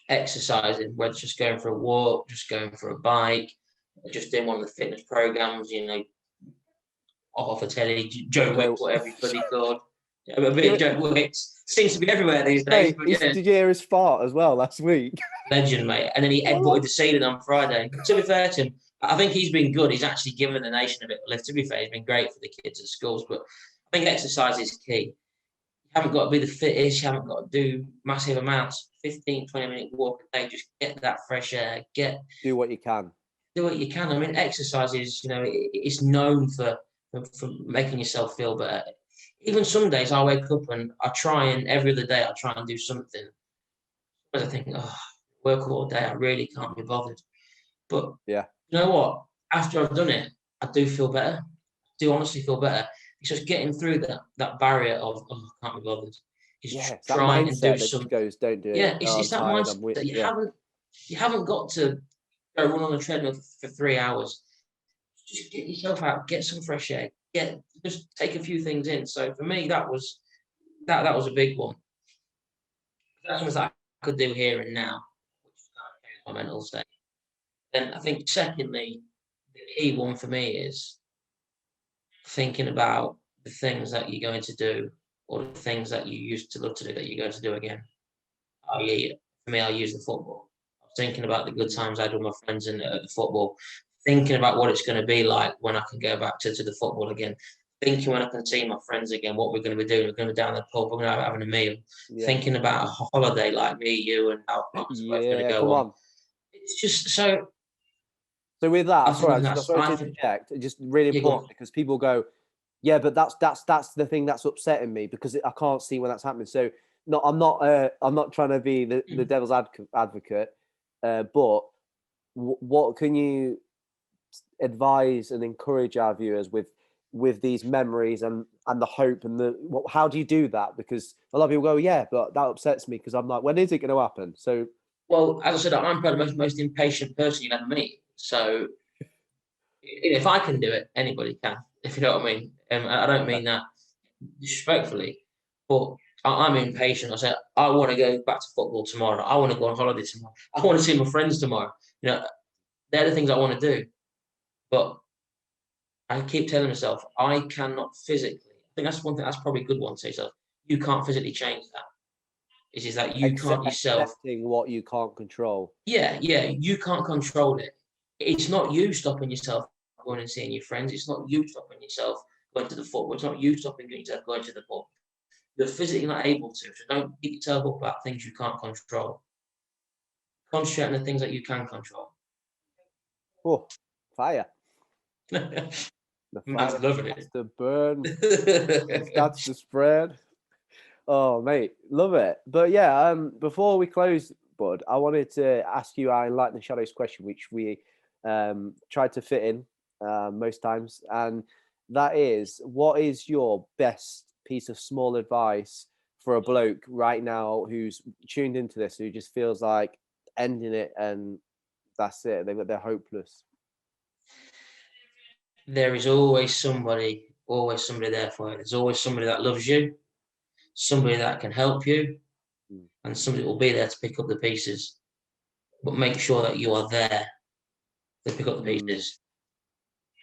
Exercising, whether it's just going for a walk, just going for a bike, just doing one of the fitness programs, off a telly, Joe Wicks, whatever he's bloody called. Yeah, a bit Joe Wicks seems to be everywhere these days. Mate, did you hear his fart as well last week? Legend, mate. And then he headbutted the ceiling on Friday. To be fair to him, I think he's been good. He's actually given the nation a bit of lift. To be fair, he's been great for the kids at schools. But I think exercise is key. You haven't got to be the fittest. You haven't got to do massive amounts. 15, 20-minute walk a day. Just get that fresh air. Do what you can. Do what you can. I mean, exercise is, it's known for making yourself feel better. Even some days I wake up and every other day I try and do something. But I think, work all day, I really can't be bothered. But yeah, you know what? After I've done it, I do feel better. I do honestly feel better. It's just getting through that barrier of, I can't be bothered. It's that mindset that just goes, don't do it. Yeah, it's that mindset that you haven't got to go run on a treadmill for 3 hours. Just get yourself out, get some fresh air, just take a few things in. So for me, that was a big one. That's what I could do here and now, which is my mental state. And I think secondly, the key one for me is thinking about the things that you're going to do or the things that you used to love to do that you're going to do again. For me, I'll use the football. I was thinking about the good times I had with my friends at the football, thinking about what it's going to be like when I can go back to the football again, thinking when I can see my friends again, what we're going to be doing. We're going to be down the pub, we're going to be having a meal, thinking about a holiday like me, you, and our partners are both going to go on. It's just so. So with that, sorry to interject. It's just really important because people go, yeah, but that's the thing that's upsetting me because I can't see when that's happening. So no, I'm not trying to be the devil's advocate, but what can you advise and encourage our viewers with these memories and the hope and how do you do that? Because a lot of people go, yeah, but that upsets me because I'm like, when is it going to happen? So, well, as I said, I'm probably the most impatient person you've ever meet. So if I can do it, anybody can, if you know what I mean. I don't mean that disrespectfully, but I'm impatient. I say, I want to go back to football tomorrow. I want to go on holiday tomorrow. I want to see my friends tomorrow. They're the things I want to do. But I keep telling myself, I cannot physically. I think that's one thing. That's probably a good one to say yourself. You can't physically change that. It's just that you can't yourself. Accepting what you can't control. Yeah, you can't control it. It's not you stopping yourself going and seeing your friends. It's not you stopping yourself going to the football. It's not you stopping yourself going to the pub. You're physically not able to. So don't beat yourself up about things you can't control. Concentrate on the things that you can control. Oh, fire. The man's loving it. The burn. That's the spread. Oh, mate, love it. But yeah, before we close, bud, I wanted to ask you our Enlighten the Shadows question, which we tried to fit in most times, and that is, what is your best piece of small advice for a bloke right now who's tuned into this, who just feels like ending it and that's it, they're hopeless? There is always somebody there for you. There's always somebody that loves you, somebody that can help you, and somebody will be there to pick up the pieces. But make sure that you are there to pick up the pieces.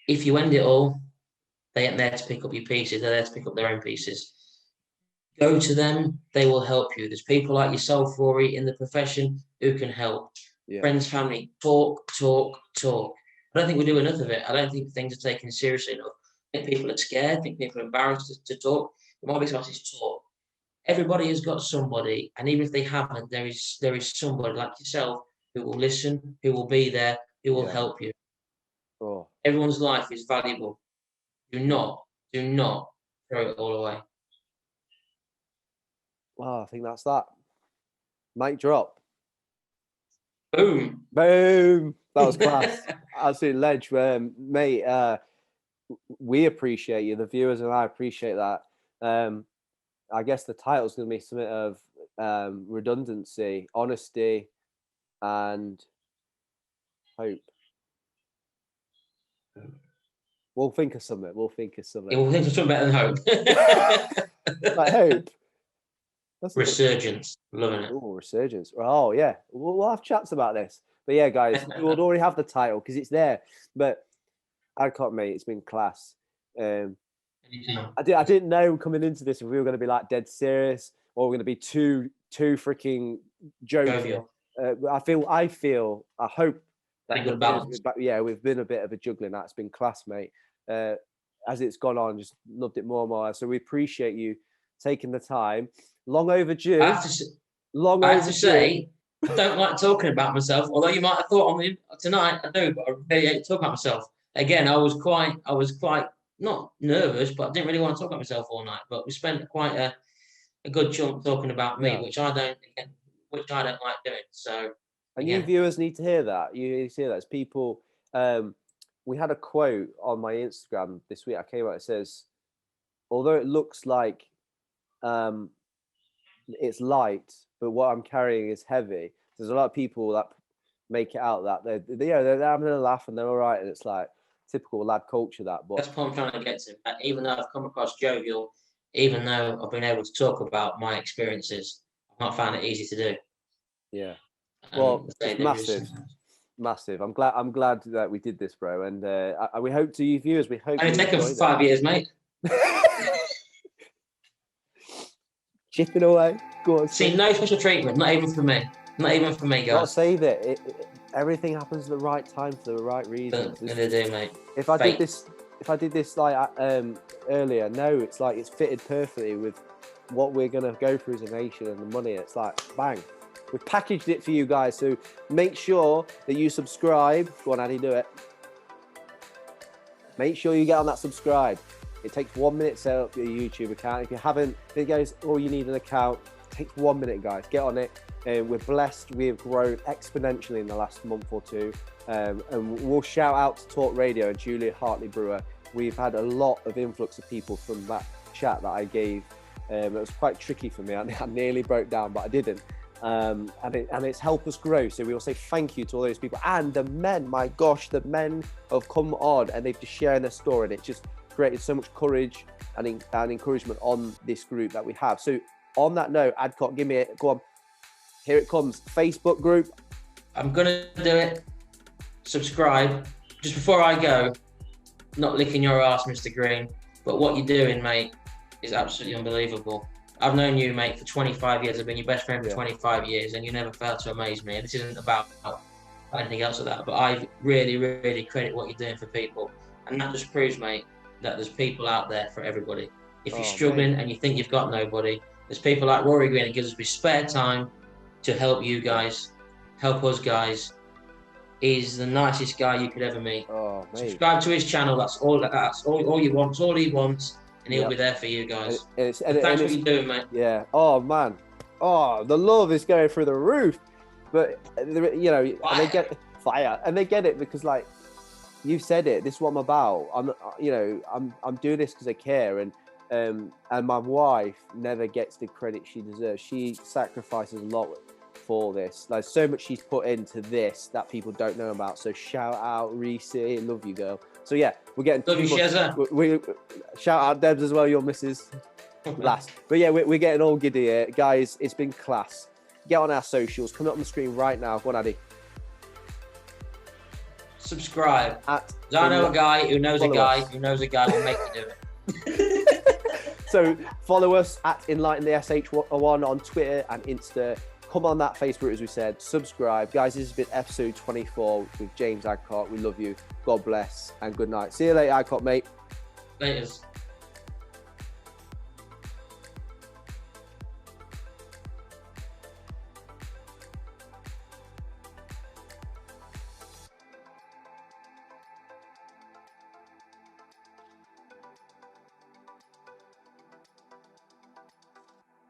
If you end it all, they ain't there to pick up your pieces. They're there to pick up their own pieces. Go to them. They will help you. There's people like yourself, Rory, in the profession who can help. Yeah. Friends, family, talk. I don't think we do enough of it. I don't think things are taken seriously enough. I think people are scared. I think people are embarrassed to talk. My biggest advice is talk. Everybody has got somebody, and even if they haven't, there is somebody like yourself who will listen, who will be there, who will help you. Oh. Everyone's life is valuable. Do not throw it all away. Wow, I think that's that. Mic drop. Boom. That was class. Absolute ledge, mate. We appreciate you. The viewers and I appreciate that. I guess the title's going to be something of redundancy, honesty, and hope. We'll think of something. We'll think of something. Yeah, we'll think of something better than hope. Like hope. That's Resurgence. Loving it. Oh, resurgence. Oh, yeah. We'll have chats about this. But yeah, guys, we'll already have the title because it's there. But Adcock, mate, it's been class. I didn't know coming into this if we were going to be like dead serious or we're going to be too freaking joking. I hope that good balance. Yeah, we've been a bit of a juggling act. It's been class, mate. As it's gone on, just loved it more and more. So we appreciate you taking the time. Long overdue. I have to say, I don't like talking about myself. Although you might have thought on me tonight, I do, but I really hate talking about myself. Again, I was quite not nervous, but I didn't really want to talk about myself all night. But we spent quite a good chunk talking about me, which I don't like doing. So, and you viewers need to hear that. You need to hear that. As people, we had a quote on my Instagram this week. I came out. It says, "Although it looks like it's light, but what I'm carrying is heavy." There's a lot of people that make it out that they're having a laugh and they're all right, and it's like typical lad culture. But that's what I'm trying to get to. Even though I've come across jovial, even though I've been able to talk about my experiences, I've not found it easy to do. Yeah, well, it's massive. I'm glad that we did this, bro, and we hope to you viewers. We hope. It's taken 5 years, mate. Chipping away. Go on. See, no special treatment. Not even for me. Not even for me, guys. I'll say that everything happens at the right time for the right reasons. They do, mate. If I did this like earlier, no, it's like it's fitted perfectly with what we're gonna go through as a nation and the money. It's like bang. We've packaged it for you guys, so make sure that you subscribe. Go on, Addy, do it. Make sure you get on that subscribe. It takes 1 minute to set up your YouTube account. If you haven't, it goes, oh, you need an account. It takes 1 minute, guys. Get on it. We're blessed. We have grown exponentially in the last month or two. And we'll shout out to Talk Radio and Julia Hartley Brewer. We've had a lot of influx of people from that chat that I gave. It was quite tricky for me. I nearly broke down, but I didn't. And it's helped us grow. So we will say thank you to all those people. And the men, my gosh, the men have come on and they've just shared their story. And it's just created so much courage and encouragement on this group that we have. So on that note, Adcock, give me it. Go on. Here it comes. Facebook group. I'm going to do it. Subscribe. Just before I go, not licking your ass, Mr. Green, but what you're doing, mate, is absolutely unbelievable. I've known you, mate, for 25 years. I've been your best friend for 25 years, and you never failed to amaze me. And this isn't about anything else like that, but I really, really credit what you're doing for people. And that just proves, mate, that there's people out there for everybody. If you're struggling and you think you've got nobody, there's people like Rory Green that gives us his spare time to help you guys, help us guys. He's the nicest guy you could ever meet. Oh, mate. Subscribe to his channel. That's all you want. It's all he wants, and he'll be there for you guys. Thanks for what you're doing, mate. Yeah. Oh man. Oh, the love is going through the roof. But you know, and they get fire, and they get it because, like you said it. This is what I'm about. I'm doing this because I care, and my wife never gets the credit she deserves. She sacrifices a lot for this. Like so much she's put into this that people don't know about. So shout out Reese, love you, girl. So yeah, we're getting love you, Shazza. We shout out Debs as well, your missus. Last, but yeah, we're getting all giddy here, guys. It's been class. Get on our socials. Come up on the screen right now. Go on, Addy. Subscribe. I know a guy who knows a guy who knows a guy will make you do it. So follow us at Enlighten the SH1 on Twitter and Insta. Come on that Facebook, as we said. Subscribe. Guys, this has been episode 24 with James Adcock. We love you. God bless and good night. See you later, Adcock, mate. Laters.